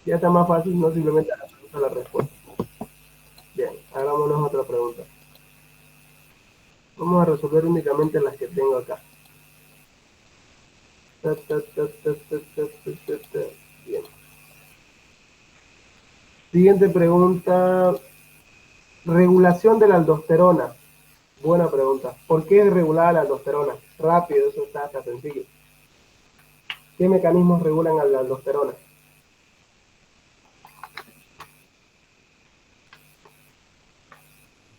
Ya está más fácil, no simplemente la pregunta, la respuesta. Bien, hagámonos otra pregunta. Vamos a resolver únicamente las que tengo acá. Bien. Siguiente pregunta. Regulación de la aldosterona. Buena pregunta. ¿Por qué es regulada la aldosterona? Rápido, eso está hasta sencillo. ¿Qué mecanismos regulan a la aldosterona?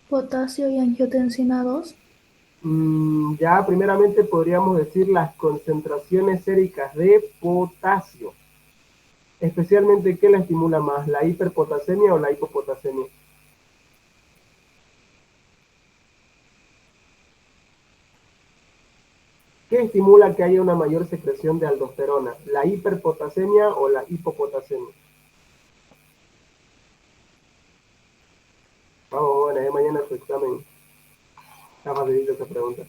Potasio y angiotensina 2. Ya primeramente podríamos decir las concentraciones séricas de potasio. Especialmente, ¿qué la estimula más? ¿La hiperpotasemia o la hipopotasemia? ¿Qué estimula que haya una mayor secreción de aldosterona? ¿La hiperpotasemia o la hipopotasemia? Vamos, bueno, mañana su examen. Está facilita esa pregunta.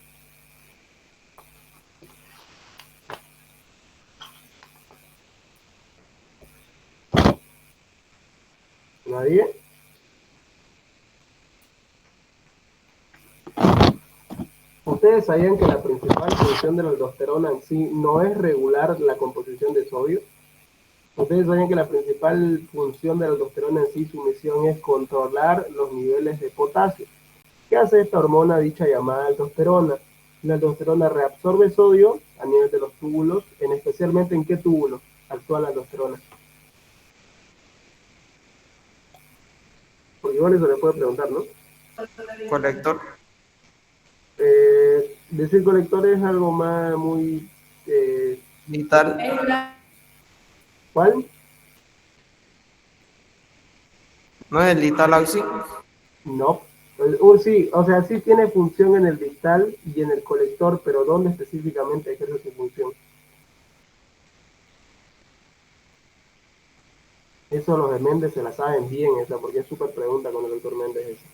¿Nadie? ¿Ustedes sabían que la principal función de la aldosterona en sí no es regular la composición de sodio? ¿Ustedes sabían que la principal función de la aldosterona en sí, su misión es controlar los niveles de potasio? ¿Qué hace esta hormona dicha llamada aldosterona? La aldosterona reabsorbe sodio a nivel de los túbulos, especialmente en qué túbulo actúa la aldosterona. Porque igual eso le puede preguntar, ¿no? Colector. Decir colector es algo más muy... Vital. ¿Cuál? ¿No es el Lital Auxi? No. Sí, o sea, sí tiene función en el distal y en el colector, pero ¿dónde específicamente ejerce su función? Eso los de Méndez se la saben bien esa, porque es súper pregunta con el doctor Méndez esa.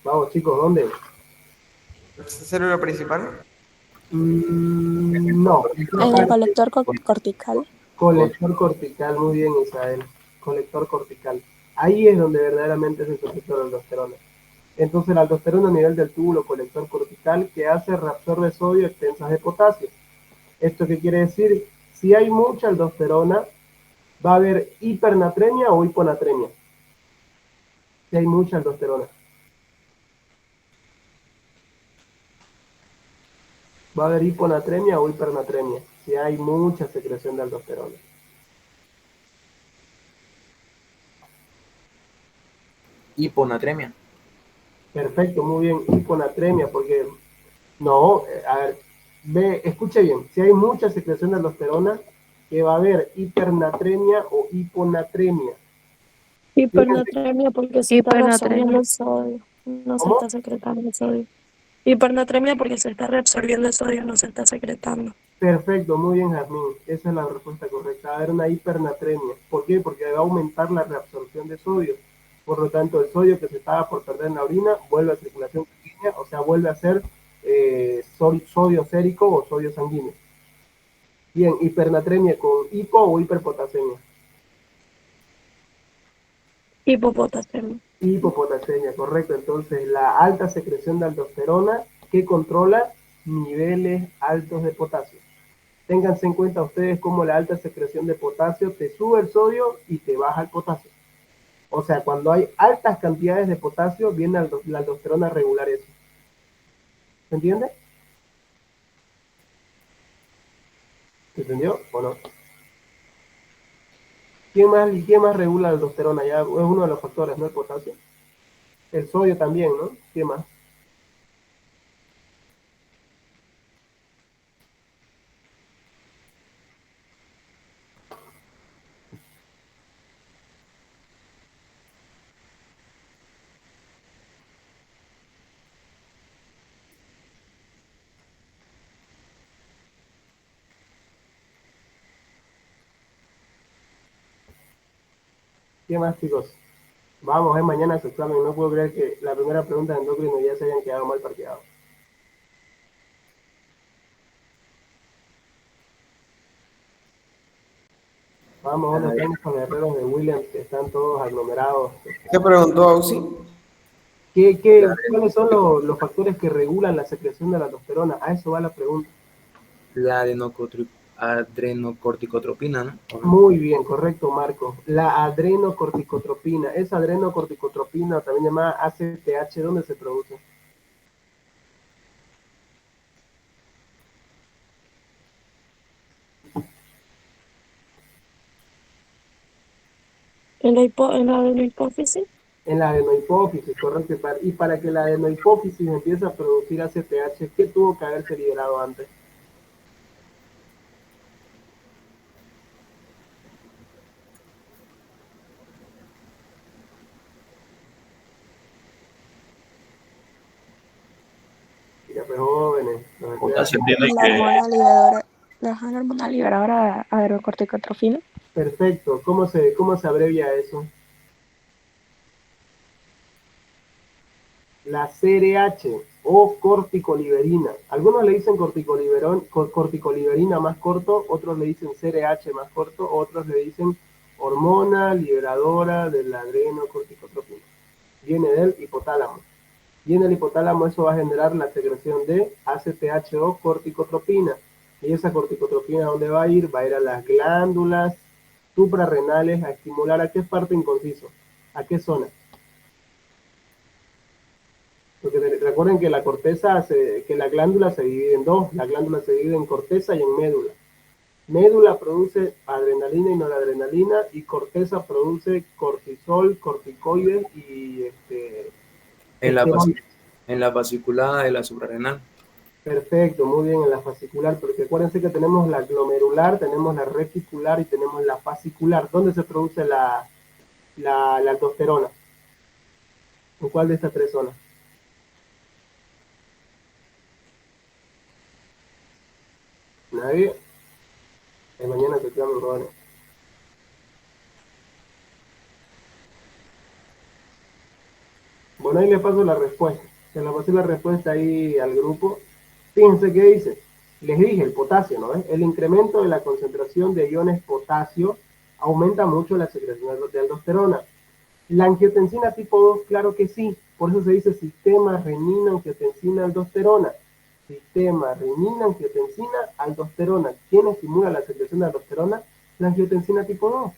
Vamos chicos, ¿dónde? ¿Célula principal? No, En el colector cortical. colector cortical, muy bien Isabel, colector cortical. Ahí es donde verdaderamente se secreta la aldosterona. Entonces la aldosterona a nivel del túbulo colector cortical que hace reabsorbe sodio extensas de potasio. ¿Esto qué quiere decir? Si hay mucha aldosterona, va a haber hipernatremia o hiponatremia. Si hay mucha aldosterona. Va a haber hiponatremia o hipernatremia. Si hay mucha secreción de aldosterona. Hiponatremia. Perfecto, muy bien, hiponatremia, porque no, a ver, escuche bien, si hay mucha secreción de aldosterona, que va a haber hipernatremia o hiponatremia. Fíjense, Hipernatremia porque se está reabsorbiendo el sodio, no se ¿cómo? está secretando el sodio. Hipernatremia porque se está reabsorbiendo el sodio, no se está secretando. Perfecto, muy bien, Jazmín. Esa es la respuesta correcta. Va a haber una hipernatremia. ¿Por qué? Porque va a aumentar la reabsorción de sodio. Por lo tanto, el sodio que se estaba por perder en la orina vuelve a circulación sanguínea, o sea, vuelve a ser sodio sérico o sodio sanguíneo. Bien, hipernatremia con hipo o hiperpotasemia. Hipopotasemia. Hipopotasemia, correcto. Entonces, la alta secreción de aldosterona que controla niveles altos de potasio. Ténganse en cuenta ustedes cómo la alta secreción de potasio te sube el sodio y te baja el potasio. O sea, cuando hay altas cantidades de potasio, viene la aldosterona a regular eso. ¿Se entiende? ¿Se entendió o no? ¿Quién más regula la aldosterona? Ya es uno de los factores, ¿no? El potasio. El sodio también, ¿no? ¿Qué más? ¿Qué más, chicos? Vamos, es mañana su examen. No puedo creer que la primera pregunta de endocrino ya se hayan quedado mal parqueados. Vamos, ¿dónde están estos guerreros de Williams que están todos aglomerados? ¿Qué preguntó Auxi? ¿Cuáles son los factores que regulan la secreción de la testosterona? A eso va la pregunta. La adrenocorticotropina, ¿no? ¿O no? Muy bien, correcto, Marco. La adrenocorticotropina. Esa adrenocorticotropina, también llamada ACTH, ¿dónde se produce? En la de la hipófisis. En la adenohipófisis, correcto. Y para que la adenohipófisis empiece a producir ACTH, ¿qué tuvo que haberse liberado antes? Ya, pues jóvenes. Potasio. La hormona liberadora, la hormona liberadora adrenocorticotrofina. Perfecto. ¿Cómo se abrevia eso? La CRH o corticoliberina. Algunos le dicen corticoliberina más corto, otros le dicen CRH más corto, otros le dicen hormona liberadora de la adrenocorticotropina. Viene del hipotálamo. Y en el hipotálamo eso va a generar la secreción de ACTH o corticotropina. Y esa corticotropina, ¿dónde va a ir? Va a ir a las glándulas suprarrenales a estimular a qué parte en conciso, a qué zona. Porque recuerden que la corteza, que la glándula se divide en dos. La glándula se divide en corteza y en médula. Médula produce adrenalina y noradrenalina y corteza produce cortisol, corticoides y En la, esteroides. en la fasciculada de la suprarrenal. Perfecto, muy bien, en la fascicular, porque acuérdense que tenemos la glomerular, tenemos la reticular y tenemos la fascicular. ¿Dónde se produce la aldosterona? ¿En cuál de estas tres zonas? ¿Nadie? Mañana se quedan los jóvenes. Bueno, ahí le paso la respuesta. Se la pasé la respuesta ahí al grupo. Fíjense qué dice. Les dije, el potasio, ¿no? El incremento de la concentración de iones potasio aumenta mucho la secreción de aldosterona. La angiotensina tipo 2, claro que sí. Por eso se dice sistema renina, angiotensina, aldosterona. Sistema renina, angiotensina, aldosterona. ¿Quién estimula la secreción de aldosterona? La angiotensina tipo 2.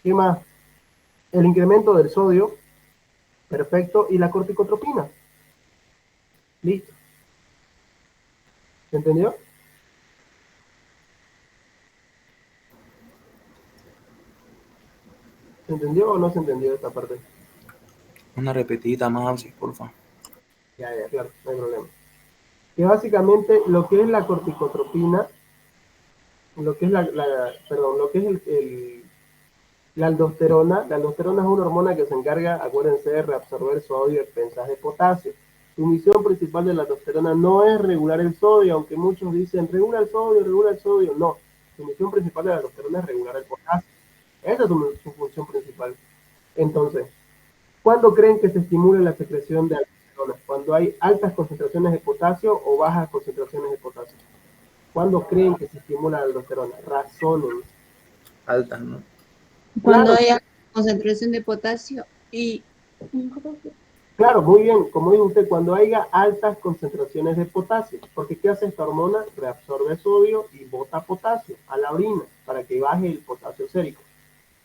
¿Qué más? El incremento del sodio. Perfecto. Y la corticotropina. Listo. ¿Se entendió? ¿Se entendió o no se entendió esta parte? Una repetidita más, sí, porfa. Ya, claro, no hay problema. Que básicamente lo que es la corticotropina, lo que es la aldosterona es una hormona que se encarga, acuérdense, de reabsorber sodio y expensas de potasio. Su misión principal de la aldosterona no es regular el sodio, aunque muchos dicen regula el sodio, no. Su misión principal de la aldosterona es regular el potasio. Esa es su función principal. Entonces, ¿cuándo creen que se estimula la secreción de aldosterona? ¿Cuando hay altas concentraciones de potasio o bajas concentraciones de potasio? ¿Cuándo creen que se estimula la aldosterona? Razonen. Altas, ¿no? Cuando Claro, haya concentración de potasio y claro, muy bien. Como dice usted, cuando haya altas concentraciones de potasio. Porque ¿qué hace esta hormona? Reabsorbe sodio y bota potasio a la orina para que baje el potasio sérico.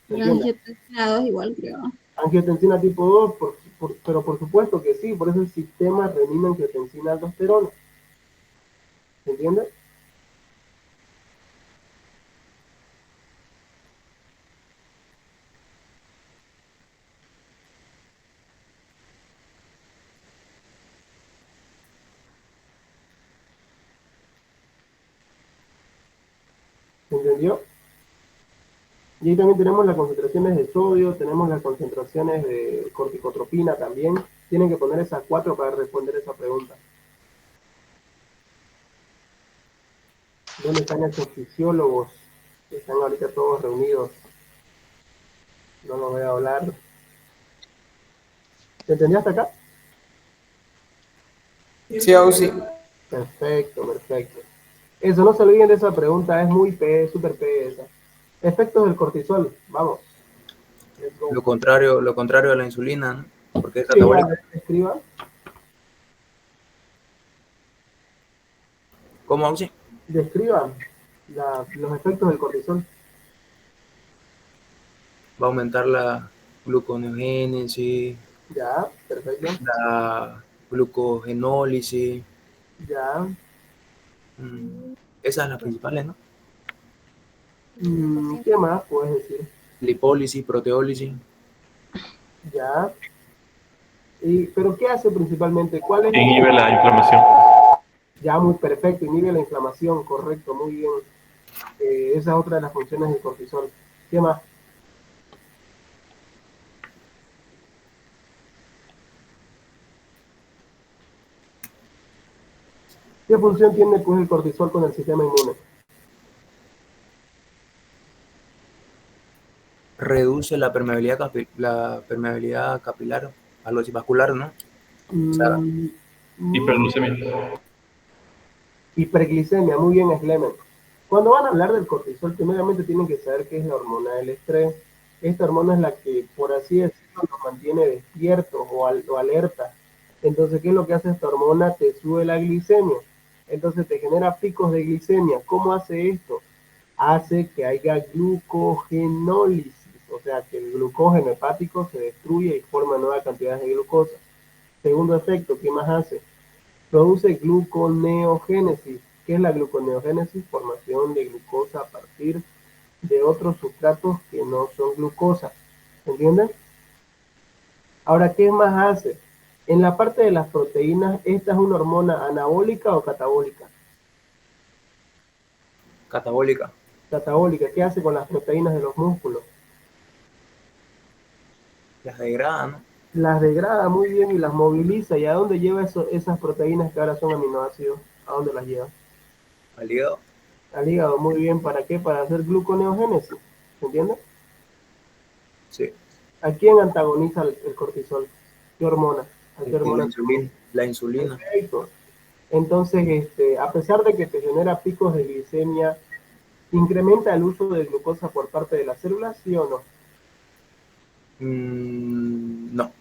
¿Se la entiende? angiotensina 2 igual creo. Angiotensina tipo 2, pero por supuesto que sí, por eso el sistema renina angiotensina aldosterona. ¿Se entiende? ¿Se entendió? Y ahí también tenemos las concentraciones de sodio, tenemos las concentraciones de corticotropina también. Tienen que poner esas 4 para responder esa pregunta. ¿Dónde están esos fisiólogos que están ahorita todos reunidos? No los voy a hablar. ¿Se entendió hasta acá? Sí, Auxi. Perfecto, perfecto. Eso, no se olviden de esa pregunta, es muy P, súper P esa. Efectos del cortisol, vamos. Let's go. Lo contrario de la insulina, ¿no? Porque es Sí, a catabólica. ver, escriba. ¿Cómo, Auxi? Describa los efectos del cortisol. Va a aumentar la gluconeogénesis, Ya, perfecto. la glucogenólisis. Ya. Esas son las principales, ¿no? ¿Qué más puedes decir? Lipólisis, proteólisis. Ya. ¿Pero qué hace principalmente? ¿Cuál es? Inhibe la inflamación. Ya, muy perfecto. Inhibe la inflamación, correcto, muy bien. Esa es otra de las funciones del cortisol. ¿Qué más? ¿Qué función tiene pues el cortisol con el sistema inmune? Reduce la permeabilidad capilar, algo así, vascular, ¿no? O sea, Mm, Hiperglucemia. Hiperglicemia, muy bien, Slemen. Cuando van a hablar del cortisol, primeramente tienen que saber qué es la hormona del estrés. Esta hormona es la que, por así decirlo, nos mantiene despiertos o alerta. Entonces, ¿qué es lo que hace esta hormona? Te sube la glicemia. Entonces, te genera picos de glicemia. ¿Cómo hace esto? Hace que haya glucogenólisis, o sea, que el glucógeno hepático se destruye y forma nuevas cantidades de glucosa. Segundo efecto, ¿qué más hace? Produce gluconeogénesis. ¿Qué es la gluconeogénesis? Formación de glucosa a partir de otros sustratos que no son glucosa. ¿Entienden? Ahora, ¿qué más hace? En la parte de las proteínas, ¿esta es una hormona anabólica o catabólica? catabólica. Catabólica. ¿Qué hace con las proteínas de los músculos? Las degrada, ¿no? Las degrada muy bien y las moviliza. ¿Y a dónde lleva esas proteínas que ahora son aminoácidos? ¿A dónde las lleva? Al hígado. Al hígado, muy bien. ¿Para qué? Para hacer gluconeogénesis. ¿Se entiende? Sí. ¿A quién antagoniza el cortisol? ¿Qué hormona? ¿A qué hormona? La insulina. Perfecto. Entonces, a pesar de que te genera picos de glicemia, ¿incrementa el uso de glucosa por parte de las células, sí o no? No.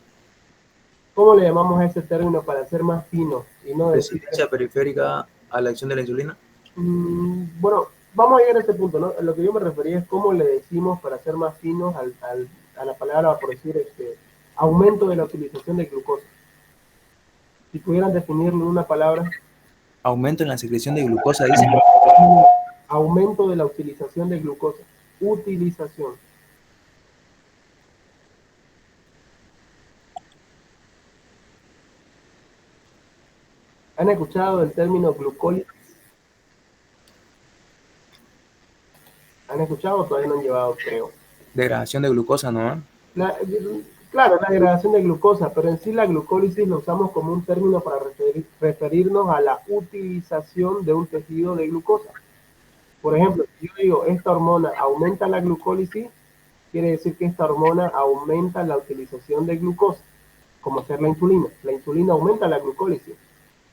¿Cómo le llamamos a ese término para ser más fino y no decir? Resistencia periférica a la acción de la insulina. Bueno, vamos a llegar a ese punto, ¿no? Lo que yo me refería es cómo le decimos para ser más finos a la palabra, por decir, aumento de la utilización de glucosa. Si pudieran definirlo en una palabra. Aumento en la secreción de glucosa, dice. Aumento de la utilización de glucosa. Utilización. ¿Han escuchado el término glucólisis? ¿Han escuchado o todavía no han llevado, creo? Degradación de glucosa, ¿no? Claro, la degradación de glucosa, pero en sí la glucólisis lo usamos como un término para referirnos a la utilización de un tejido de glucosa. Por ejemplo, si yo digo, esta hormona aumenta la glucólisis, quiere decir que esta hormona aumenta la utilización de glucosa, como ser la insulina. La insulina aumenta la glucólisis,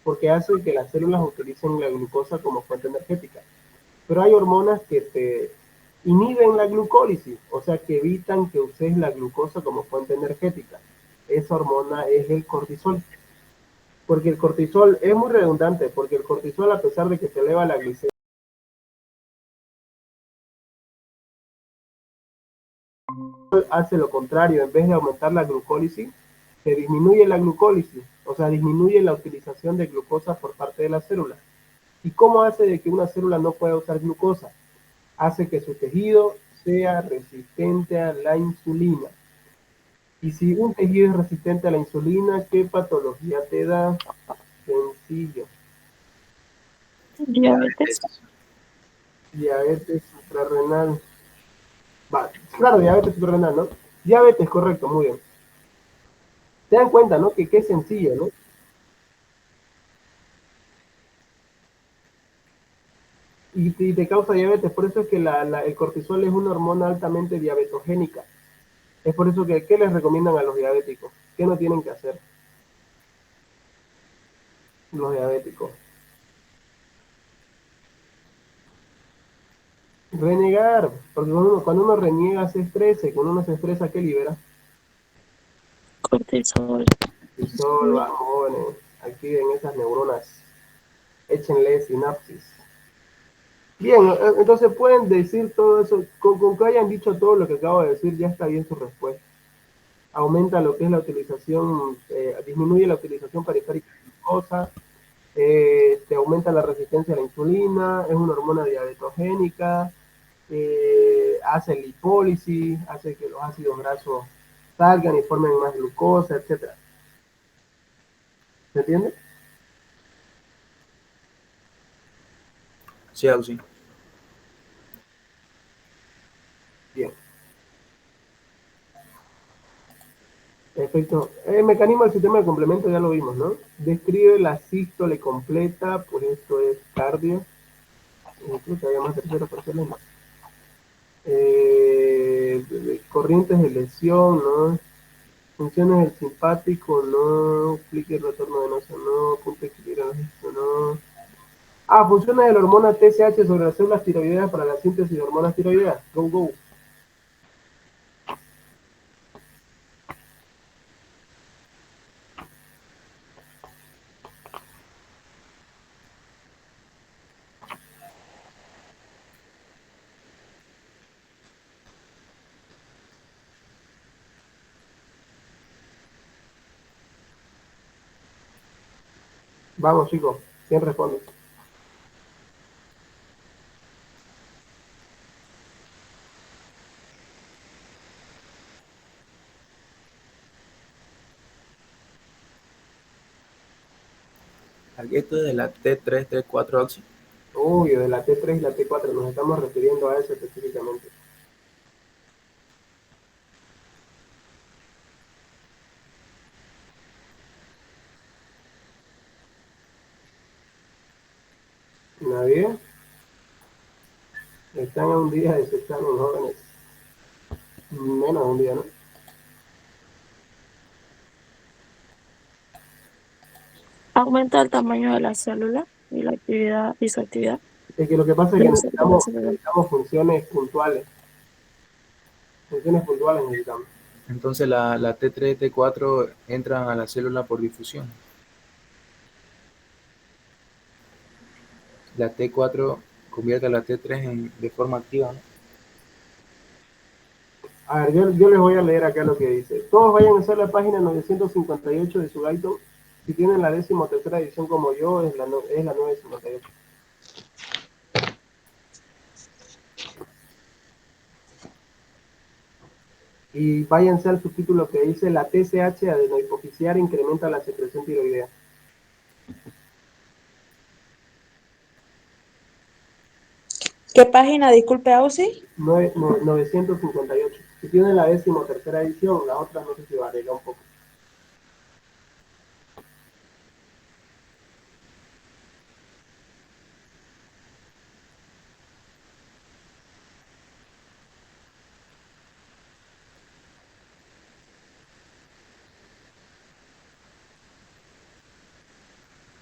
porque hace que las células utilicen la glucosa como fuente energética. Pero hay hormonas que te inhiben la glucólisis, o sea, que evitan que uses la glucosa como fuente energética. Esa hormona es el cortisol. Porque el cortisol es muy redundante, porque el cortisol, a pesar de que te eleva la glicemia, hace lo contrario. En vez de aumentar la glucólisis, se disminuye la glucólisis, o sea, disminuye la utilización de glucosa por parte de las células. ¿Y cómo hace de que una célula no pueda usar glucosa? Hace que su tejido sea resistente a la insulina. Y si un tejido es resistente a la insulina, ¿qué patología te da? Sencillo. Diabetes. Diabetes suprarrenal. Claro, diabetes suprarrenal, ¿no? Diabetes, correcto, muy bien. Se dan cuenta, ¿no? Que es sencillo, ¿no? Y te causa diabetes. Por eso es que el cortisol es una hormona altamente diabetogénica. Es por eso que, ¿qué les recomiendan a los diabéticos? ¿Qué no tienen que hacer los diabéticos? Renegar, porque cuando uno reniega se estresa, y cuando uno se estresa, ¿qué libera? Cortisol. Cortisol, hormonas, activen esas neuronas, échenle sinapsis. Bien, entonces pueden decir todo eso, con que hayan dicho todo lo que acabo de decir, ya está bien su respuesta. Aumenta lo que es la utilización, disminuye la utilización periférica de glucosa, te aumenta la resistencia a la insulina, es una hormona diabetogénica, hace lipólisis, hace que los ácidos grasos salgan y formen más glucosa, etcétera. ¿Se entiende? Sí, Auxi. Bien. Perfecto. El mecanismo del sistema de complemento ya lo vimos, ¿no? Describe la sístole completa, pues esto es cardio. Incluso había más tercera persona. ¿No? Corrientes de lesión, ¿no? Funciones del simpático, no. Clic y retorno venoso, no. Punto de equilibrio, no. Ah, funciones de la hormona TSH sobre las células tiroideas para la síntesis de hormonas tiroideas. Go, go. Vamos, chicos. ¿Quién responde? Aquí esto es de la T3, T4, Auxi. Uy, de la T3 y la T4, nos estamos refiriendo a eso específicamente. ¿Nadie? Están a un día de ser los jóvenes. Menos de un día, ¿no? Aumenta el tamaño de la célula y la actividad y su actividad. Es que lo que pasa es que Pero se puede necesitamos, hacer. necesitamos funciones puntuales. Funciones puntuales necesitamos. Entonces la T3, T4 entran a la célula por difusión. La T4 convierte a la T3 de forma activa, ¿no? A ver, yo les voy a leer acá lo que dice. Todos vayan a hacer la página 958 de su Gaito. Si tienen la 13ª edición como yo, es la 958. Y váyanse al subtítulo que dice la TSH adenohipofisiar incrementa la secreción tiroidea. ¿Qué página? Disculpe, Ausi. 958. Si tienen la 13ª edición, la otra no sé si varía un poco.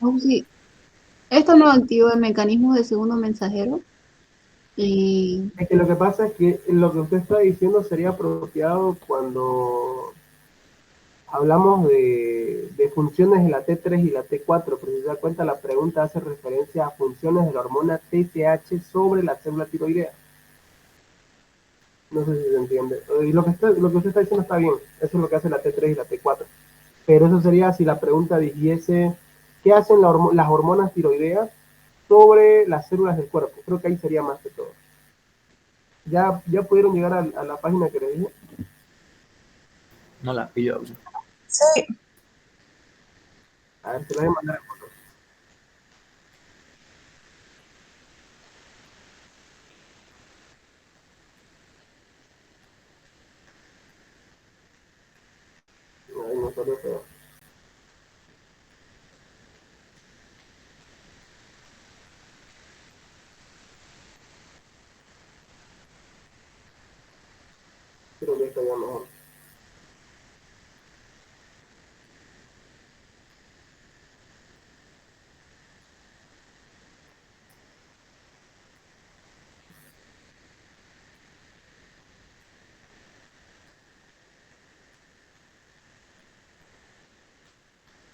Oh, sí. Esto no activa el mecanismo de segundo mensajero. Y Es que lo que pasa es que lo que usted está diciendo sería apropiado cuando hablamos de funciones de la T3 y la T4, pero si se da cuenta la pregunta hace referencia a funciones de la hormona TSH sobre la célula tiroidea. No sé si se entiende. Y lo que usted está diciendo está bien, eso es lo que hace la T3 y la T4. Pero eso sería si la pregunta dijese, ¿qué hacen las hormonas tiroideas sobre las células del cuerpo? Creo que ahí sería más que todo. ¿Ya pudieron llegar a la página que le dije? No la pillo, Auxi. Sí. A ver, se la voy a mandar. Ahí no salió, pero creo que está ya mejor.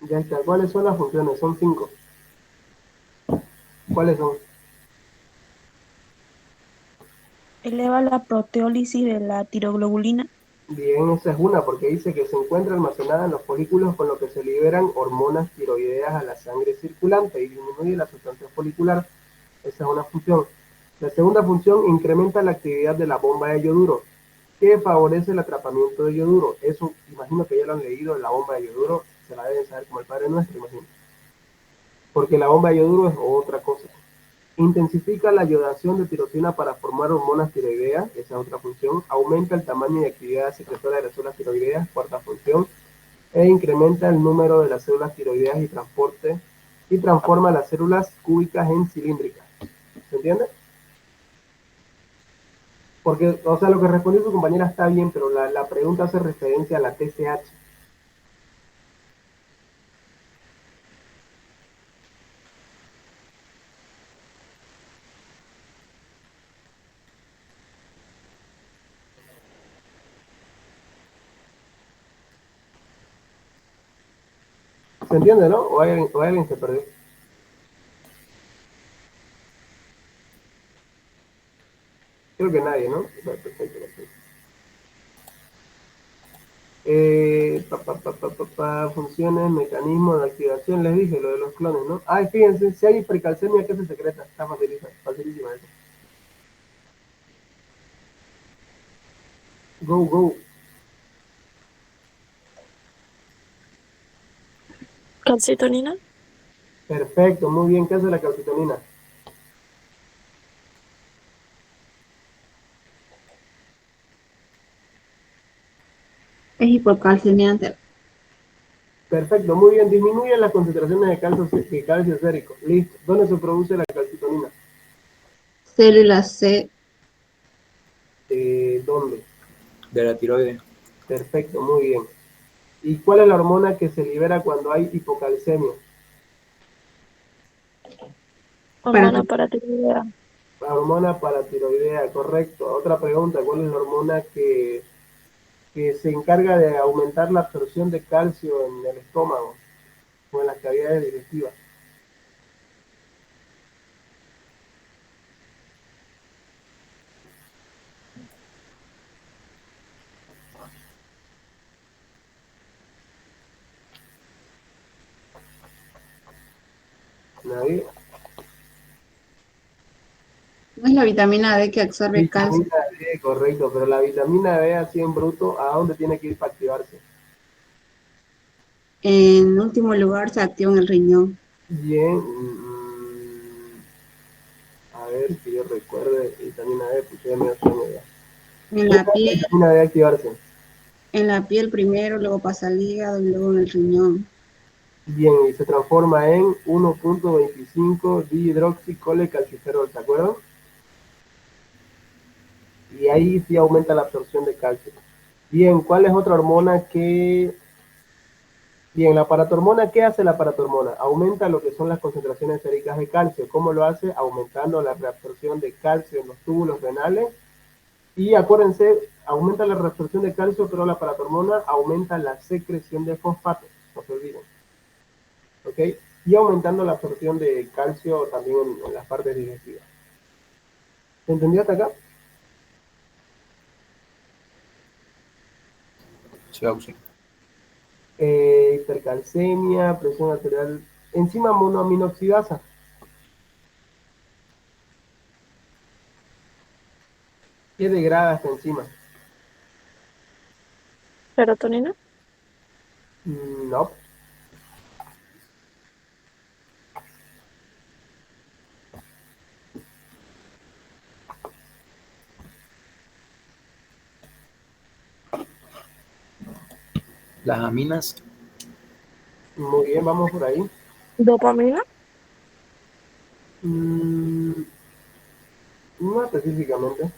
Ya está. ¿Cuáles son las funciones? Son 5. ¿Cuáles son? Eleva la proteólisis de la tiroglobulina. Bien, esa es una, porque dice que se encuentra almacenada en los folículos, con lo que se liberan hormonas tiroideas a la sangre circulante y disminuye la sustancia folicular. Esa es una función. La segunda función incrementa la actividad de la bomba de yoduro, que favorece el atrapamiento de yoduro. Eso, imagino que ya lo han leído, la bomba de yoduro, se la deben saber como el Padre Nuestro, imagino. Porque la bomba de yoduro es otra cosa. Intensifica la yodación de tirosina para formar hormonas tiroideas, esa es otra función. Aumenta el tamaño y actividad secretora de las células tiroideas, cuarta función. E incrementa el número de las células tiroideas y transforma las células cúbicas en cilíndricas. ¿Se entiende? Porque, o sea, lo que respondió su compañera está bien, pero la pregunta hace referencia a la TSH. ¿Se entiende, no? ¿O alguien se perdió? Creo que nadie, ¿no? Perfecto. Funciones, mecanismos de activación, les dije lo de los clones, ¿no? Ay, fíjense, si hay hipercalcemia, ¿qué se secreta? Está facilísima eso. Go. Calcitonina. Perfecto, muy bien. ¿Qué hace la calcitonina? Es hipocalcemiante. Perfecto, muy bien. Disminuye las concentraciones de calcio sérico. Listo. ¿Dónde se produce la calcitonina? Célula C. ¿Dónde? De la tiroides. Perfecto, muy bien. ¿Y cuál es la hormona que se libera cuando hay hipocalcemia? Hormona paratiroidea. La hormona paratiroidea, correcto. Otra pregunta, ¿cuál es la hormona que se encarga de aumentar la absorción de calcio en el estómago o en las cavidades digestivas? ¿Nadie? No es la vitamina D que absorbe calcio. Vitamina D, correcto, pero la vitamina D así en bruto, ¿a dónde tiene que ir para activarse? En último lugar, se activa en el riñón. Bien, a ver que yo recuerde vitamina D, pues ya me da sueño ya. En ¿Dónde la hace piel, vitamina D activarse? primero, luego pasa al hígado y luego en el riñón. Bien, y se transforma en 1.25 dihidroxicolecalciferol, ¿se acuerdan? Y ahí sí aumenta la absorción de calcio. Bien, ¿cuál es otra hormona que... Bien, la paratormona, ¿qué hace la paratormona? Aumenta lo que son las concentraciones séricas de calcio. ¿Cómo lo hace? Aumentando la reabsorción de calcio en los túbulos renales. Y acuérdense, aumenta la reabsorción de calcio, pero la paratormona aumenta la secreción de fosfato. No se olviden. ¿Ok? Y aumentando la absorción de calcio también en las partes digestivas. ¿Se entendió hasta acá? Sí, Auxi. Hipercalcemia, presión arterial, enzima monoaminoxidasa. ¿Qué degrada esta enzima? Serotonina. No. Las aminas. Muy bien, vamos por ahí. Dopamina. No específicamente.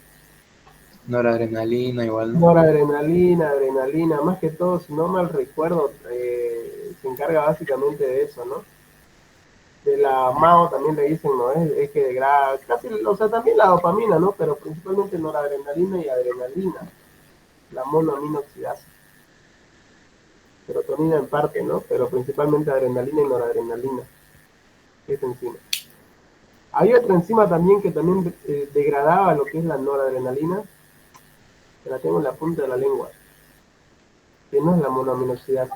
Noradrenalina, igual, ¿no? Noradrenalina, adrenalina, más que todo, si no mal recuerdo, se encarga básicamente de eso, ¿no? De la MAO también le dicen, ¿no? Es que degrada, casi, o sea, también la dopamina, ¿no? Pero principalmente noradrenalina y adrenalina, la monoaminoxidasa. serotonina en parte, ¿no? Pero principalmente adrenalina y noradrenalina. Esa enzima. Hay otra enzima también que también degradaba lo que es la noradrenalina, que la tengo en la punta de la lengua, que no es la monoaminoxidasa.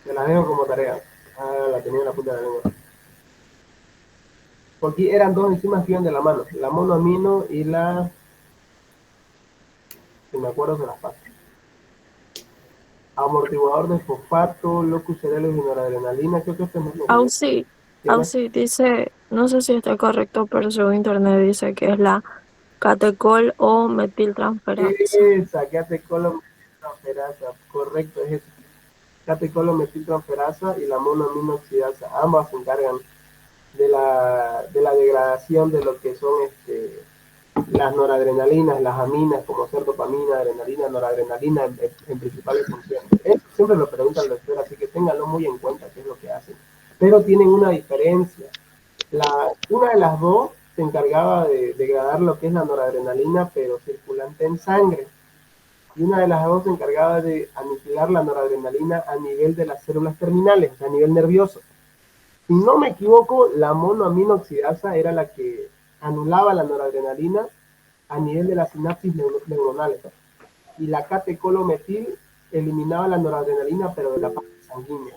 Te la dejo como tarea. Ah, la tenía en la punta de la lengua. Porque eran dos enzimas que iban de la mano, la monoamino y la, si me acuerdo se las paso. Amortiguador de fosfato, locus cerebrus y noradrenalina, creo que este es muy bien. Auxi dice, no sé si está correcto, pero según internet dice que es la catecol o metiltransferasa. Esa, catecolometiltransferasa, correcto, es esa. Catecolometiltransferasa y la monoaminoxidasa, ambas se encargan de la degradación de lo que son las noradrenalinas, las aminas, como ser dopamina, adrenalina, noradrenalina, en principales funciones. Eso siempre lo pregunta el doctor, así que ténganlo muy en cuenta qué es lo que hacen. Pero tienen una diferencia. Una de las dos se encargaba de degradar lo que es la noradrenalina, pero circulante en sangre. Y una de las dos se encargaba de aniquilar la noradrenalina a nivel de las células terminales, o sea, a nivel nervioso. Si no me equivoco, la monoaminoxidasa era la que anulaba la noradrenalina a nivel de las sinapsis neuronales. Y la catecolometil eliminaba la noradrenalina, pero de la parte sanguínea.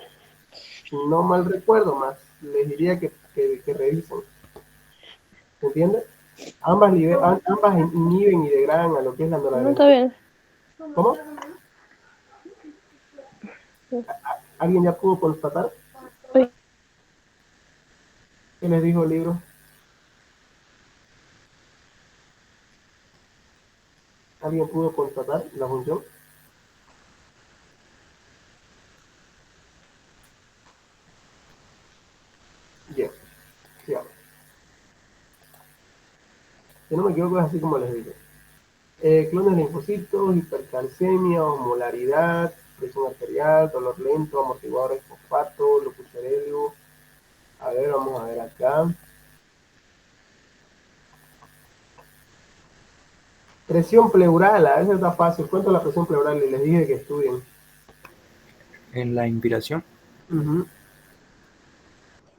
Si no mal recuerdo más, les diría que revisen. ¿Se entiende? Ambas inhiben y degradan a lo que es la No, está noradrenalina. bien. ¿Cómo? ¿Alguien ya pudo constatar? Sí. ¿Qué les dijo el libro? ¿Alguien pudo constatar la función? Bien, sigamos. Si no me equivoco es así como les digo. Clones linfocitos, hipercalcemia, osmolaridad, presión arterial, dolor lento, amortiguadores de fosfato, locus cerebrus. A ver, vamos a ver acá. Presión pleural, a veces está fácil. ¿Cuánto es la presión pleural? Y les dije que estudien. En la inspiración, Ujú.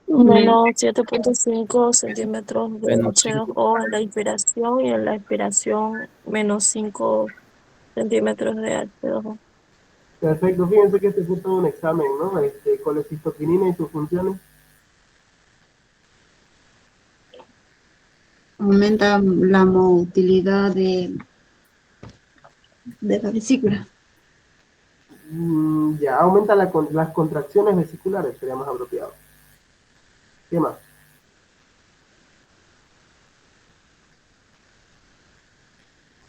Menos 7.5 centímetros de menos 5. H2O en la inspiración y en la expiración menos 5 centímetros de H2O. Perfecto, fíjense que este fue todo un examen, ¿no? Colecistoquinina y sus funciones. Aumenta la motilidad de la vesícula. Ya aumenta las contracciones vesiculares, sería más apropiado. ¿Qué más?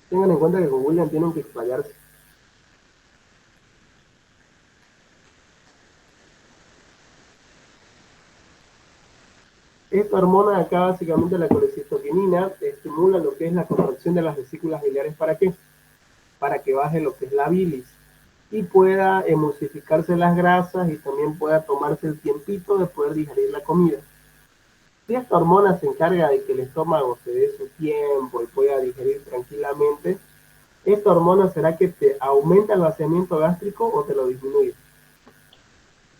Tengan en cuenta que con William tienen que explayarse. Esta hormona acá, básicamente la colecistoquinina, estimula lo que es la contracción de las vesículas biliares. ¿Para qué? Para que baje lo que es la bilis y pueda emulsificarse las grasas y también pueda tomarse el tiempito de poder digerir la comida. Si esta hormona se encarga de que el estómago se dé su tiempo y pueda digerir tranquilamente, esta hormona será que te aumenta el vaciamiento gástrico o te lo disminuye.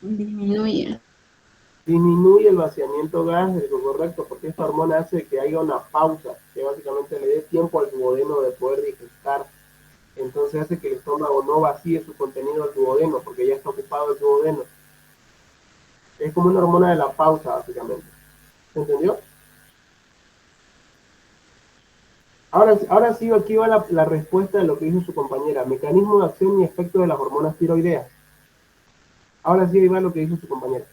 Disminuye. Disminuye el vaciamiento gástrico, correcto, porque esta hormona hace que haya una pausa, que básicamente le dé tiempo al duodeno de poder digestar. Entonces hace que el estómago no vacíe su contenido al duodeno, porque ya está ocupado el duodeno. Es como una hormona de la pausa, básicamente. ¿Se entendió? Ahora sí, aquí va la respuesta de lo que dijo su compañera. Mecanismo de acción y efecto de las hormonas tiroideas. Ahora sí, ahí va lo que dijo su compañera.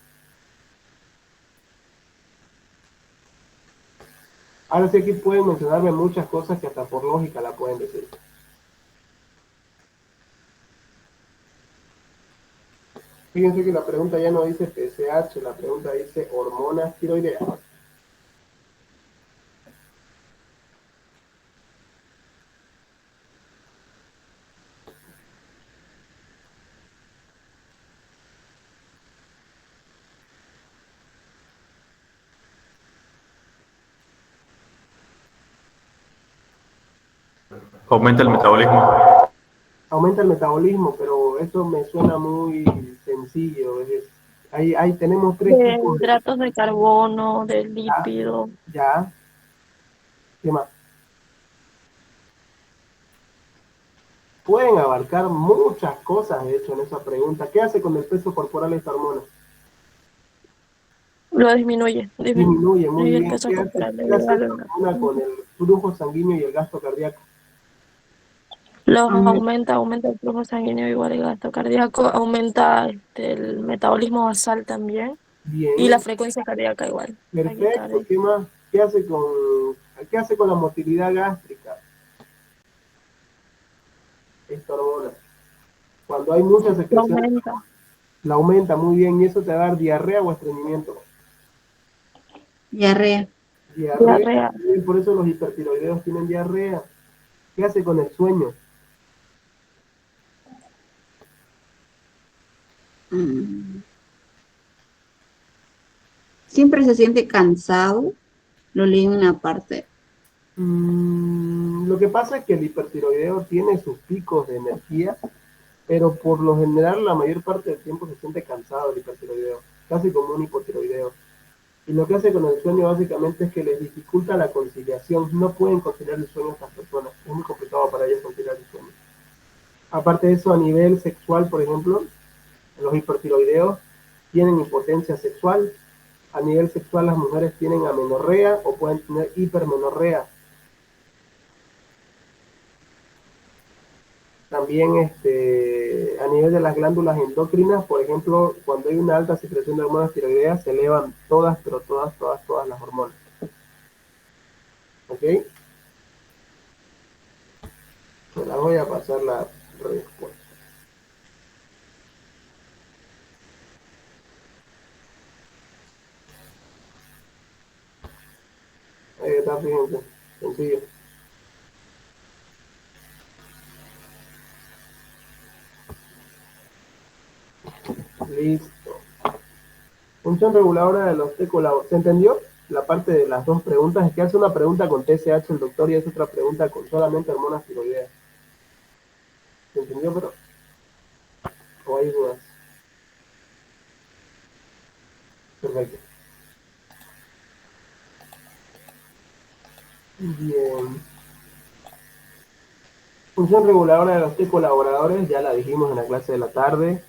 Ahora sí, aquí pueden mencionarme muchas cosas que hasta por lógica la pueden decir. Fíjense que la pregunta ya no dice TSH, la pregunta dice hormonas tiroideas. Aumenta el metabolismo. Aumenta el metabolismo, pero eso me suena muy sencillo. Ahí tenemos tres De tipos de... hidratos de carbono, de Ya, lípido. ya, ¿qué más? Pueden abarcar muchas cosas, de hecho, en esa pregunta. ¿Qué hace con el peso corporal esta hormona? Lo disminuye, Disminuye muy disminuye el bien. peso corporal ¿Qué debido hace a esta la- hormona con el flujo sanguíneo y el gasto cardíaco? Los Aumenta. aumenta el flujo sanguíneo igual el gasto cardíaco, aumenta el metabolismo basal también y la Bien, frecuencia cardíaca igual. Hay que estar perfecto. ahí. ¿Qué más? Qué hace con la motilidad gástrica esta hormona? Cuando hay mucha Lo secreción, aumenta. la aumenta muy bien y eso te va a dar diarrea o estreñimiento. Diarrea. Diarrea, Diarrea. y por eso los hipertiroideos tienen diarrea. ¿Qué hace con el sueño? Mm, Siempre se siente cansado. Lo leí en una parte. Lo que pasa es que el hipertiroideo tiene sus picos de energía, pero por lo general la mayor parte del tiempo se siente cansado el hipertiroideo, casi como un hipotiroideo. Y lo que hace con el sueño básicamente es que les dificulta la conciliación. No pueden conciliar el sueño estas personas. Es muy complicado para ellos conciliar el sueño. Aparte de eso, a nivel sexual, por ejemplo, los hipertiroideos tienen impotencia sexual. A nivel sexual, las mujeres tienen amenorrea o pueden tener hipermenorrea. También a nivel de las glándulas endocrinas, por ejemplo, cuando hay una alta secreción de hormonas tiroideas, se elevan todas, pero todas las hormonas. ¿Ok? Se la voy a pasar la respuesta. Ahí está, fíjense. Sencillo. Listo. Función reguladora de los T-colaboradores. ¿Se entendió? La parte de las dos preguntas es que hace una pregunta con TSH el doctor y hace otra pregunta con solamente hormonas tiroideas. ¿Se entendió, pero? ¿O hay dudas? Perfecto. Bien. Función reguladora de los T-colaboradores, ya la dijimos en la clase de la tarde.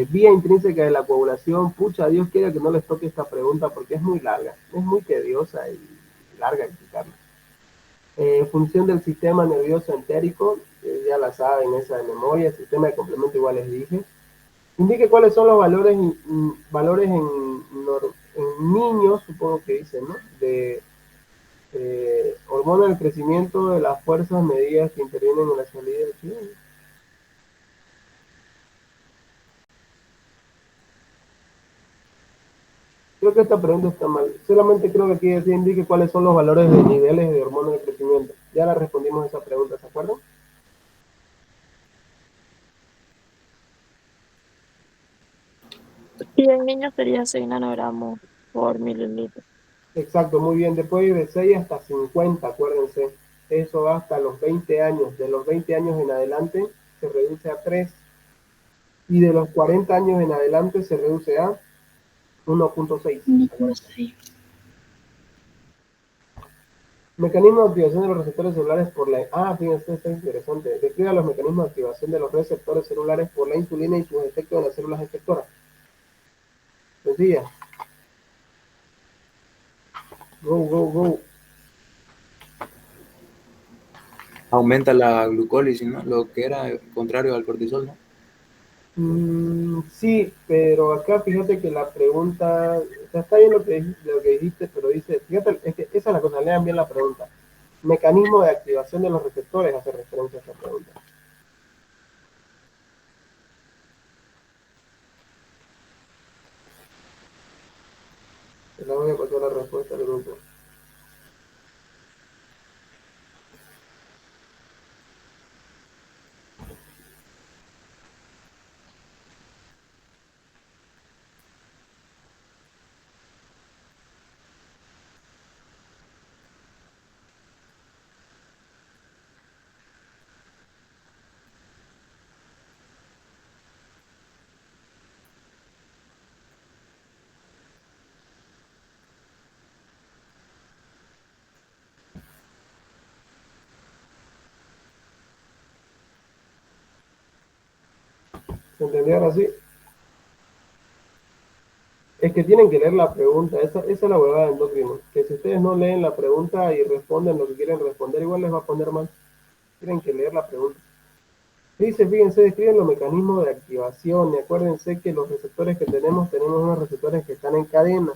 Vía intrínseca de la coagulación, pucha, Dios quiera que no les toque esta pregunta porque es muy larga, es muy tediosa y larga explicarla. Función del sistema nervioso entérico, ya la saben, esa de memoria, sistema de complemento igual les dije. Indique cuáles son los valores en niños, supongo que dicen, ¿no? De hormona del crecimiento de las fuerzas medidas que intervienen en la salida del chivo. Creo que esta pregunta está mal. Solamente creo que aquí decía indique cuáles son los valores de niveles de hormona de crecimiento. Ya la respondimos a esa pregunta, ¿se acuerdan? Y en niños sería 6 nanogramos por mililitro. Exacto, muy bien. Después de 6 hasta 50, acuérdense. Eso va hasta los 20 años. De los 20 años en adelante se reduce a 3. Y de los 40 años en adelante se reduce a 1.6. 1,6. Mecanismo de activación de los receptores celulares por la... Ah, fíjense, está interesante. Describa los mecanismos de activación de los receptores celulares por la insulina y sus efectos en las células efectoras. Sencilla. Go, go, go. Aumenta la glucólisis, ¿no? Lo que era contrario al cortisol, ¿no? Sí, pero acá fíjate que la pregunta, o sea, está bien lo que dijiste, pero dice, fíjate, es que esa es la cosa, lean bien la pregunta. Mecanismo de activación de los receptores hace referencia a esta pregunta. Te la voy a pasar la respuesta al grupo. ¿Se entendió ahora sí? Es que tienen que leer la pregunta, esa es la huevada de endocrino, que si ustedes no leen la pregunta y responden lo que quieren responder, igual les va a poner mal. Tienen que leer la pregunta. Dice, fíjense, describen los mecanismos de activación y acuérdense que los receptores que tenemos unos receptores que están en cadena.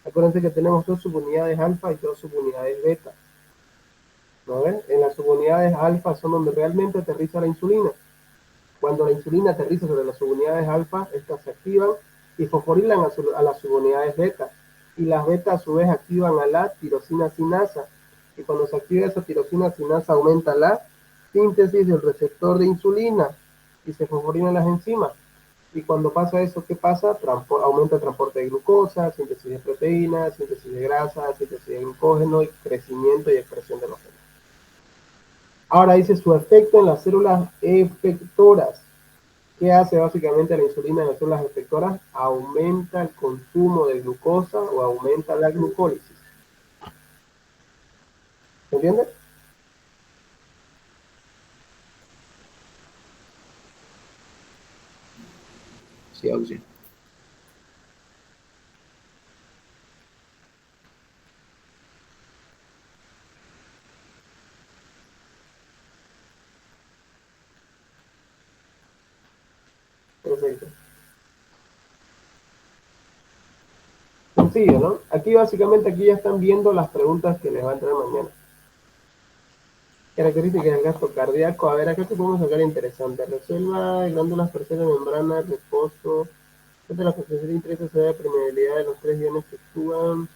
Acuérdense que tenemos dos subunidades alfa y dos subunidades beta. ¿No ven? En las subunidades alfa son donde realmente aterriza la insulina. Cuando la insulina aterriza sobre las subunidades alfa, estas se activan y fosforilan a las subunidades beta. Y las beta a su vez activan a la tirosina sinasa. Y cuando se activa esa tirosina sinasa aumenta la síntesis del receptor de insulina y se fosforilan las enzimas. Y cuando pasa eso, ¿qué pasa? Aumenta el transporte de glucosa, síntesis de proteínas, síntesis de grasa, síntesis de glucógeno y crecimiento y expresión de los genes. Ahora dice su efecto en las células efectoras. ¿Qué hace básicamente la insulina en las células efectoras? Aumenta el consumo de glucosa o aumenta la glucólisis. ¿Se entiende? Sí, Auxi. Perfecto. Sencillo, ¿no? Aquí básicamente aquí ya están viendo las preguntas que les va a entrar mañana. Características del gasto cardíaco. A ver, acá te podemos sacar interesante. Resuelva glándulas perfectas, membrana, reposo. De la función de interés se da permeabilidad de los tres iones que actúan.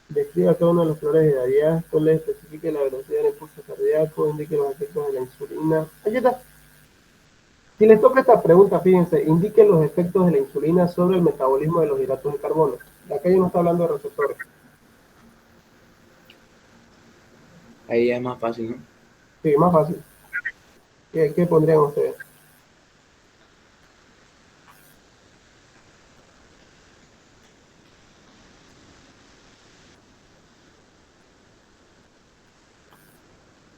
Describa cada uno de los flores de Diástole, especifique la velocidad del impulso cardíaco, indique los efectos de la insulina. Aquí está. Si les toca esta pregunta, fíjense, indique los efectos de la insulina sobre el metabolismo de los hidratos de carbono. Acá ya no está hablando de receptores. Ahí ya es más fácil, ¿no? Sí, más fácil. ¿Qué pondrían ustedes?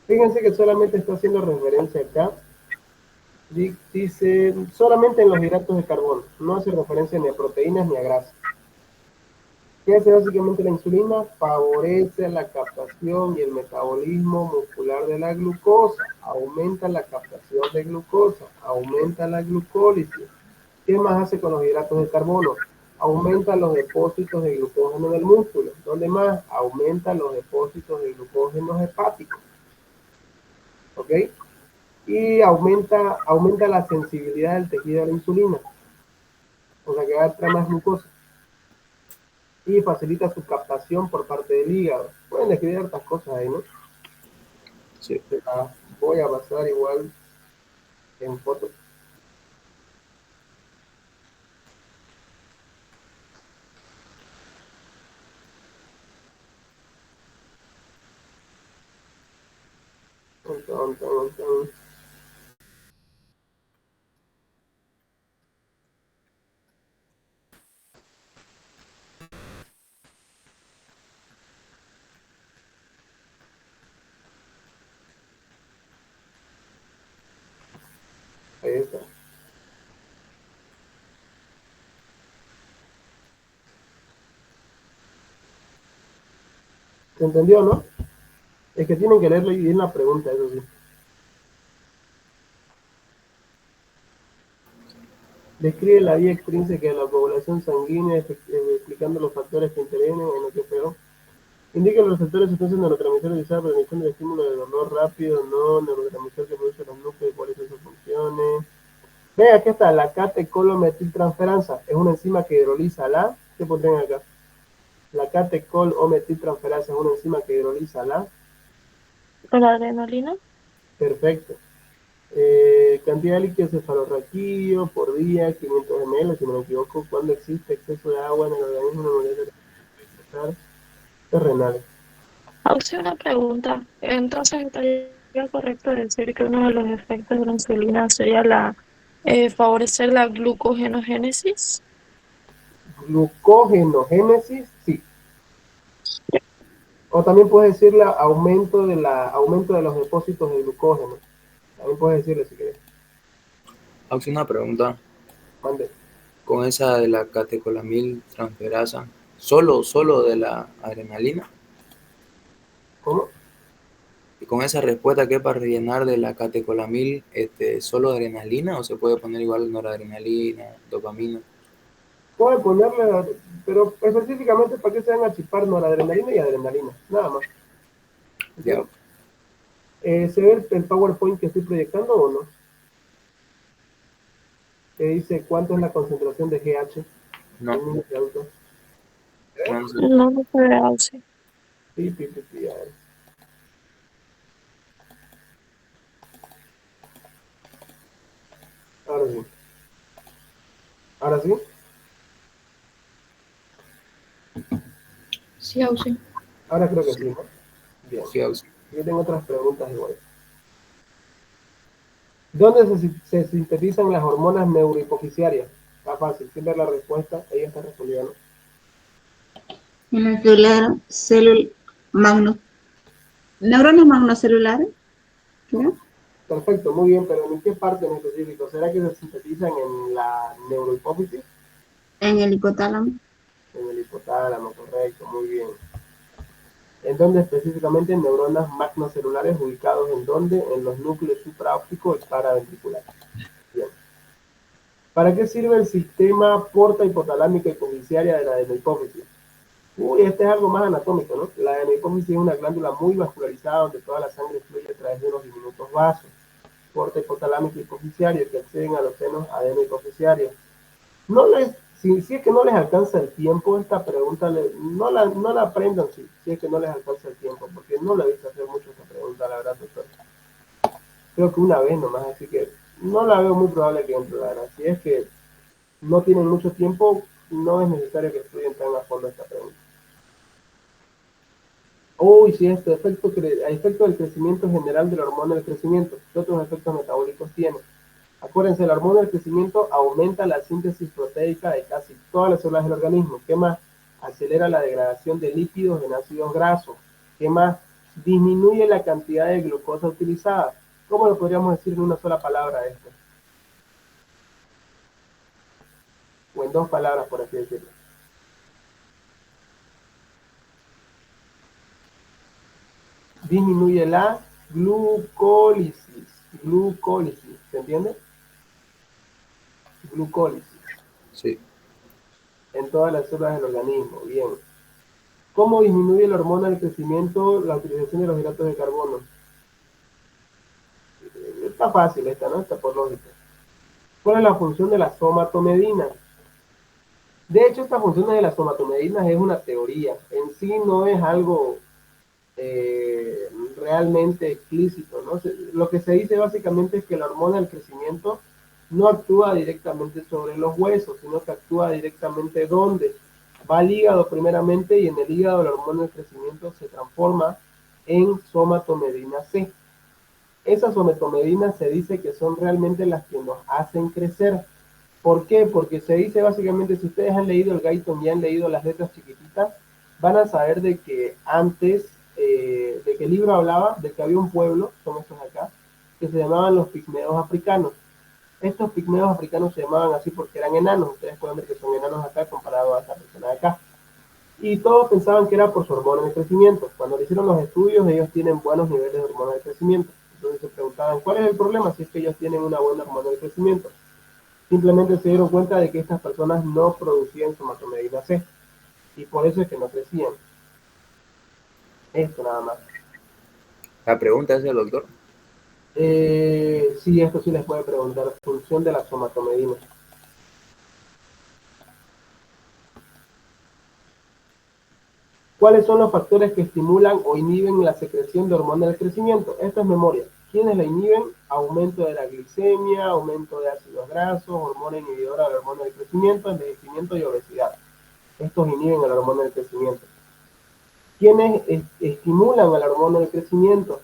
Fíjense que solamente está haciendo referencia acá. Dice solamente en los hidratos de carbono. No hace referencia ni a proteínas ni a grasas. ¿Qué hace básicamente la insulina? Favorece la captación y el metabolismo muscular de la glucosa. Aumenta la captación de glucosa. Aumenta la glucólisis. ¿Qué más hace con los hidratos de carbono? Aumenta los depósitos de glucógeno del músculo. ¿Dónde más? Aumenta los depósitos de glucógeno hepáticos. ¿Ok? Y aumenta la sensibilidad del tejido a la insulina. O sea que va a traer más glucosa. Y facilita su captación por parte del hígado. Pueden escribir otras cosas ahí, ¿no? Sí. Voy a pasar igual en foto. Ahí está. ¿Se entendió, no? Es que tienen que leerlo bien la pregunta, eso sí. Describe la vía extrínseca de la población sanguínea, explicando los factores que intervienen en lo que es peor. Indica los receptores de sustancias neurotransmisores utilizadas para la emisión del estímulo de dolor rápido, no, neurotransmisor que produce los núcleos y cuáles son sus funciones. Ve, aquí está la catecol-o-metiltransferasa. Es una enzima que hidroliza la... ¿Qué pondrían acá? La catecol-o-metiltransferasa es una enzima que hidroliza la... ¿La adrenalina? Perfecto. Cantidad de líquido cefalorraquídeo por día, 500 ml, si no me equivoco. Cuando existe exceso de agua en el organismo, no debe ser renal. Hace una pregunta. Entonces, ¿estaría correcto decir que uno de los efectos de la insulina sería favorecer la glucogenogénesis? Glucogenogénesis, sí. O también puedes decirle aumento de los depósitos de glucógeno. También puedes decirle si quieres. Auxi, una pregunta. Mande. Con esa de la catecolamil transferasa, solo de la adrenalina. ¿Cómo? Y con esa respuesta que es para rellenar de la catecolamil, solo adrenalina, o se puede poner igual noradrenalina, dopamina. Puede ponerle, pero específicamente para que se van a chipar noradrenalina y adrenalina, nada más. Ya, ¿Se ve el PowerPoint que estoy proyectando o no? Que dice cuánto es la concentración de GH no, en niños y adultos. no sé. No se ve así. Sí, a ver. Ahora sí. Ahora sí. Sí, Ausi. Ahora creo que sí, ¿no? Bien. Sí, Ausi. Yo tengo otras preguntas igual. ¿Dónde se sintetizan las hormonas neurohipofisiarias? Está fácil, siempre la respuesta, ella está respondiendo. En el celular, neuronas magnocelulares, ¿no? Perfecto, muy bien, pero ¿en qué parte en específico? ¿Será que se sintetizan en la neurohipófisis? En el hipotálamo. En el hipotálamo, correcto, muy bien. ¿En dónde específicamente? Neuronas magnocelulares ubicados en dónde? En los núcleos supraópticos y paraventriculares. Bien. ¿Para qué sirve el sistema porta hipotalámica hipofisiaria de la adenohipófisis? Uy, este es algo más anatómico, ¿no? La adenohipófisis es una glándula muy vascularizada donde toda la sangre fluye a través de unos diminutos vasos. Porta hipotalámica hipofisiaria que acceden a los senos adenohipofisiarios. No les, si es que no les alcanza el tiempo, esta pregunta no la aprendan si es que no les alcanza el tiempo, porque no le he visto hacer mucho esta pregunta, la verdad, doctor. Creo que una vez nomás, así que no la veo muy probable que entre, la verdad. Si es que no tienen mucho tiempo, no es necesario que estudien tan a fondo esta pregunta. Uy, sí, efecto del crecimiento general de la hormona del crecimiento. ¿Qué otros efectos metabólicos tiene? Acuérdense, la hormona del crecimiento aumenta la síntesis proteica de casi todas las células del organismo. ¿Qué más? Acelera la degradación de lípidos en ácidos grasos. ¿Qué más? Disminuye la cantidad de glucosa utilizada. ¿Cómo lo podríamos decir en una sola palabra esto? O en dos palabras, por así decirlo. Disminuye la glucólisis. Glucólisis, ¿se entiende? Glucólisis Sí. en todas las células del organismo. Bien. ¿Cómo disminuye la hormona del crecimiento la utilización de los hidratos de carbono? Está fácil esta, ¿no? Está por lógica. ¿Cuál es la función de la somatomedina? De hecho, esta función de la somatomedina es una teoría. En sí no es algo realmente explícito, ¿no? Lo que se dice básicamente es que la hormona del crecimiento no actúa directamente sobre los huesos, sino que actúa directamente donde va al hígado primeramente, y en el hígado la hormona del crecimiento se transforma en somatomedina C. Esas somatomedinas se dice que son realmente las que nos hacen crecer. ¿Por qué? Porque se dice básicamente, si ustedes han leído el Guyton y han leído las letras chiquititas, van a saber de que antes, de que el libro hablaba de que había un pueblo, son estos acá, que se llamaban los pigmeos africanos. Estos pigmeos africanos se llamaban así porque eran enanos. Ustedes pueden ver que son enanos acá comparado a esta persona de acá. Y todos pensaban que era por su hormona de crecimiento. Cuando le hicieron los estudios, ellos tienen buenos niveles de hormona de crecimiento. Entonces se preguntaban, ¿cuál es el problema si es que ellos tienen una buena hormona de crecimiento? Simplemente se dieron cuenta de que estas personas no producían somatomedina C. Y por eso es que no crecían. Esto nada más. La pregunta es el doctor. Sí, esto sí les puede preguntar. Función de la somatomedina. ¿Cuáles son los factores que estimulan o inhiben la secreción de hormona del crecimiento? Esto es memoria. ¿Quiénes la inhiben? Aumento de la glicemia, aumento de ácidos grasos, hormona inhibidora de la hormona del crecimiento, envejecimiento y obesidad. Estos inhiben a la hormona del crecimiento. ¿Quiénes estimulan a la hormona del crecimiento?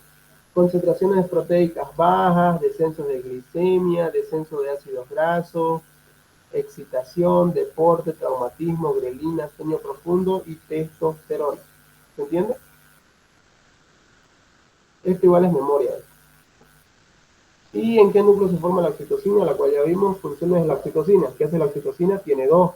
Concentraciones proteicas bajas, descenso de glicemia, descenso de ácidos grasos, excitación, deporte, traumatismo, grelina, sueño profundo y testosterona. ¿Se entiende? Esto igual es memoria. ¿Y en qué núcleo se forma la oxitocina? La cual ya vimos, funciones de la oxitocina. ¿Qué hace la oxitocina? Tiene dos: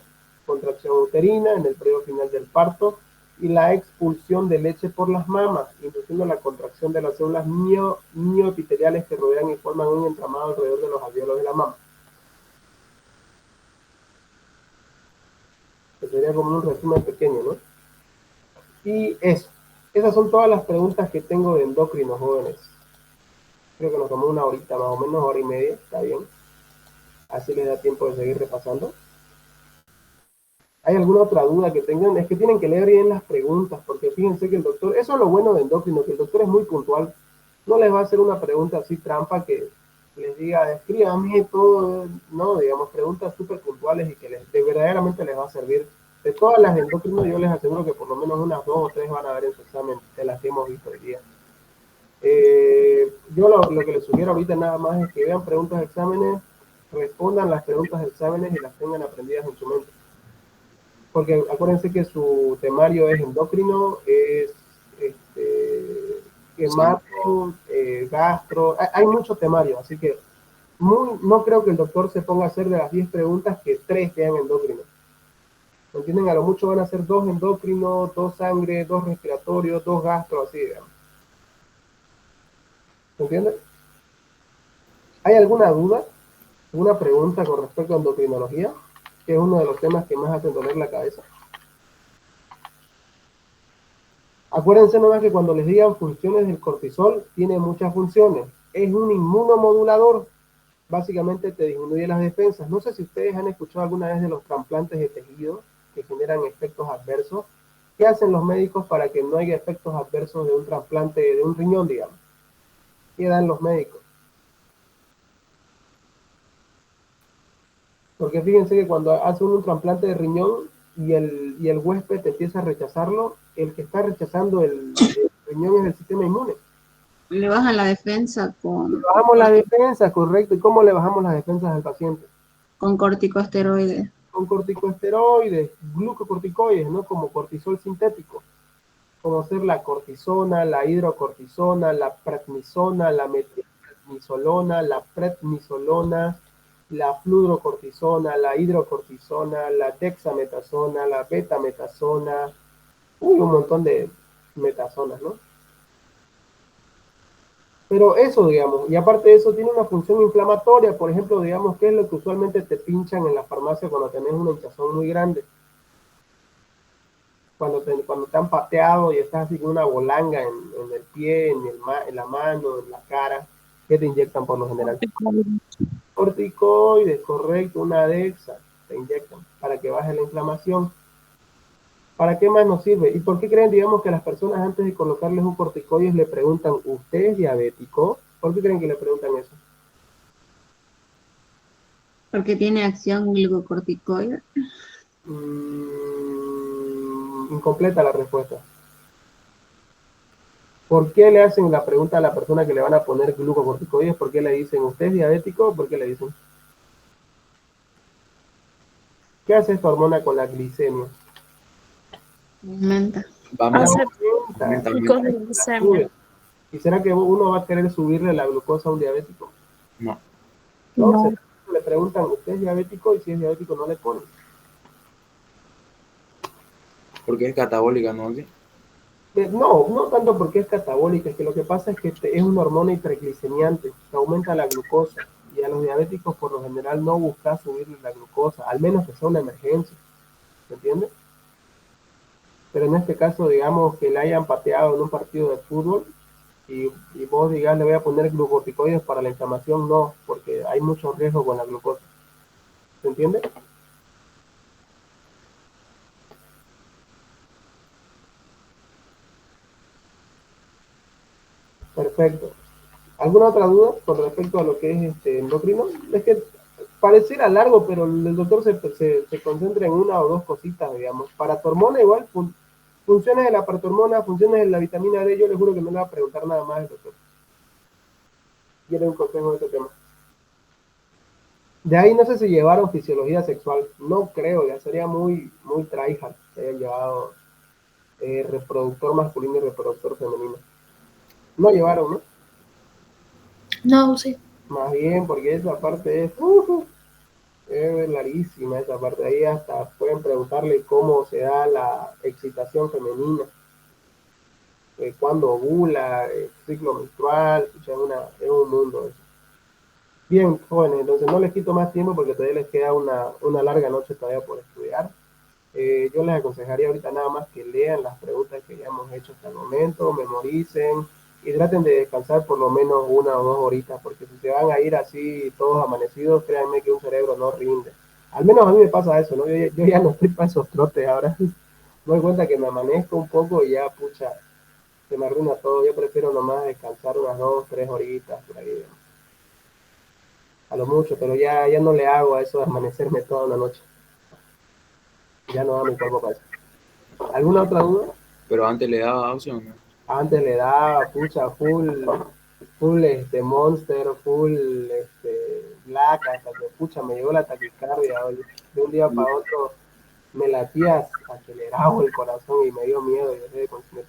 contracción uterina en el periodo final del parto y la expulsión de leche por las mamas, induciendo la contracción de las células mioepiteliales que rodean y forman un entramado alrededor de los alvéolos de la mama. Que sería como un resumen pequeño, ¿no? Y eso. Esas son todas las preguntas que tengo de endocrinos, jóvenes. Creo que nos tomó una horita, más o menos, hora y media, está bien. Así les da tiempo de seguir repasando. ¿Hay alguna otra duda que tengan? Es que tienen que leer bien las preguntas, porque fíjense que el doctor, eso es lo bueno de endocrino, que el doctor es muy puntual. No les va a hacer una pregunta así trampa que les diga, escríbame todo, no, digamos, preguntas súper puntuales y que verdaderamente les va a servir. De todas las de endocrino, yo les aseguro que por lo menos unas 2 o 3 van a ver en su examen de las que hemos visto hoy día. Yo lo que les sugiero ahorita nada más es que vean preguntas de exámenes, respondan las preguntas de exámenes y las tengan aprendidas en su mente. Porque acuérdense que su temario es endocrino, es hemato, gastro, hay mucho temario, así que no creo que el doctor se ponga a hacer de las 10 preguntas que 3 sean endocrinos. ¿Me entienden? A lo mucho van a ser 2 endocrinos, 2 sangre, 2 respiratorios, 2 gastro, así, digamos. ¿Me entienden? ¿Hay alguna duda, alguna pregunta con respecto a endocrinología? Que es uno de los temas que más hacen doler la cabeza. Acuérdense nomás que cuando les digan funciones del cortisol, tiene muchas funciones. Es un inmunomodulador. Básicamente te disminuye las defensas. No sé si ustedes han escuchado alguna vez de los trasplantes de tejido que generan efectos adversos. ¿Qué hacen los médicos para que no haya efectos adversos de un trasplante de un riñón, digamos? ¿Qué dan los médicos? Porque fíjense que cuando hacen un trasplante de riñón y el huésped empieza a rechazarlo, el que está rechazando el riñón es el sistema inmune. Le bajan la defensa Le bajamos la defensa, correcto. ¿Y cómo le bajamos las defensas al paciente? con corticosteroides. Con corticosteroides, glucocorticoides, ¿no? Como cortisol sintético. Como ser la cortisona, la hidrocortisona, la prednisona, la metilprednisolona, la prednisolona, la fludrocortisona, la hidrocortisona, la dexametasona, la betametasona, un montón de metazonas, ¿no? Pero eso, digamos, y aparte de eso tiene una función inflamatoria. Por ejemplo, digamos, ¿qué es lo que usualmente te pinchan en la farmacia cuando tenés una hinchazón muy grande? Cuando te han pateado y estás así con una bolanga en el pie, en la mano, en la cara, ¿qué te inyectan por lo general? Corticoides, correcto, una Dexa, te inyectan para que baje la inflamación. ¿Para qué más nos sirve? ¿Y por qué creen, digamos, que las personas antes de colocarles un corticoides le preguntan, ¿usted es diabético? ¿Por qué creen que le preguntan eso? Porque tiene acción glucocorticoide. Incompleta la respuesta. ¿Por qué le hacen la pregunta a la persona que le van a poner glucocorticoides? ¿Por qué le dicen, ¿usted es diabético? ¿Por qué le dicen? ¿Qué hace esta hormona con la glicemia? Aumenta. Hace picos de glicemia. ¿Y será que uno va a querer subirle la glucosa a un diabético? No. Entonces, le preguntan, ¿usted es diabético? Y si es diabético no le ponen. Porque es catabólica, ¿no? No tanto porque es catabólica, es que lo que pasa es que es una hormona hiperglicemiante, que aumenta la glucosa, y a los diabéticos por lo general no busca subirle la glucosa, al menos que sea una emergencia, ¿me entiendes? Pero en este caso, digamos que le hayan pateado en un partido de fútbol, y vos digas, le voy a poner glucocorticoides para la inflamación, no, porque hay mucho riesgo con la glucosa, ¿se entiende? Perfecto. ¿Alguna otra duda con respecto a lo que es endocrino? Es que pareciera largo, pero el doctor se concentra en una o dos cositas, digamos. Para tu hormona igual, funciones de la paratormona, funciones de la vitamina D, yo les juro que no le va a preguntar nada más al doctor. Quiere un consejo de este tema. De ahí no sé si llevaron fisiología sexual, no creo, ya sería muy tryhard que hayan llevado reproductor masculino y reproductor femenino. No llevaron, ¿no? No, sí. Más bien, porque esa parte es larguísima, esa parte. Ahí hasta pueden preguntarle cómo se da la excitación femenina, cuándo ovula, ciclo menstrual, pucha, es un mundo eso. Bien, jóvenes, entonces no les quito más tiempo porque todavía les queda una larga noche todavía por estudiar. Yo les aconsejaría ahorita nada más que lean las preguntas que ya hemos hecho hasta el momento, memoricen y traten de descansar por lo menos 1 o 2 horitas, porque si se van a ir así todos amanecidos, créanme que un cerebro no rinde. Al menos a mí me pasa eso, ¿no? Yo ya no estoy para esos trotes ahora. Me doy cuenta que me amanezco un poco y ya, pucha, se me arruina todo. Yo prefiero nomás descansar unas 2, 3 horitas por ahí, a lo mucho, pero ya no le hago a eso de amanecerme toda una noche. Ya no da mi cuerpo para eso. ¿Alguna otra duda? Pero antes le daba opción, ¿no? Antes le daba, pucha, full Monster, full Black, hasta que, pucha, me llegó la taquicardia, oye. De un día para otro me latía acelerado el corazón y me dio miedo y dejé de consumir.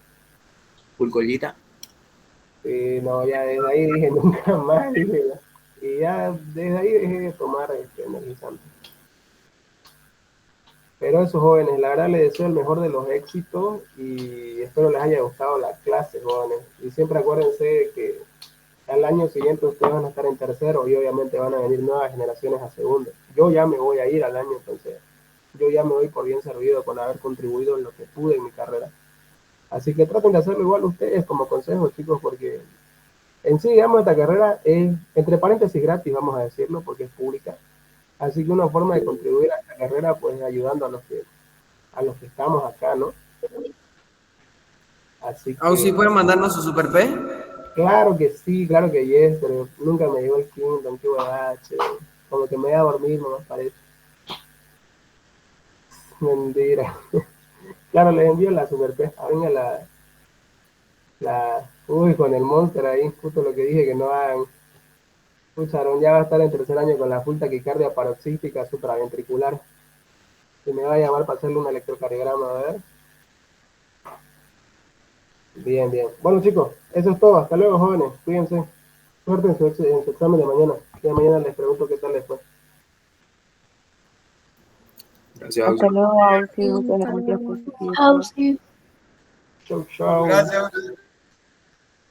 Pulcollita. No, ya desde ahí dije nunca más, dije, y ya desde ahí dejé de tomar energizante. Pero eso, jóvenes, la verdad les deseo el mejor de los éxitos y espero les haya gustado la clase, jóvenes. Y siempre acuérdense que al año siguiente ustedes van a estar en tercero y obviamente van a venir nuevas generaciones a segundo. Yo ya me voy a ir al año, entonces yo ya me doy por bien servido con haber contribuido en lo que pude en mi carrera. Así que traten de hacerlo igual ustedes como consejo, chicos, porque en sí, digamos, esta carrera es, entre paréntesis, gratis, vamos a decirlo, porque es pública. Así que una forma de contribuir a esta carrera, pues ayudando a los que estamos acá, ¿no? Así Ausi que, puede mandarnos su super P. claro que sí, claro que yes, pero nunca me llegó el Kingdom, qué huevache, como que me voy a dormir, no me parece. Mentira. Claro, les envío la super P, venga uy, con el Monster ahí, justo lo que dije que no hagan. Pucharon, ya va a estar en tercer año con la full taquicardia paroxística supraventricular. Y me va a llamar para hacerle un electrocardiograma, a ver. Bien, bien. Bueno, chicos, eso es todo. Hasta luego, jóvenes. Cuídense. Suerte en su examen de mañana. Ya mañana les pregunto qué tal les fue. Gracias, Ausi. Hasta luego, Ausi, muchas Hasta gracias luego. por tu tiempo. Chao, sí. Chau, chau. Gracias.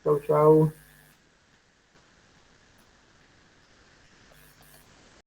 Chau, chau.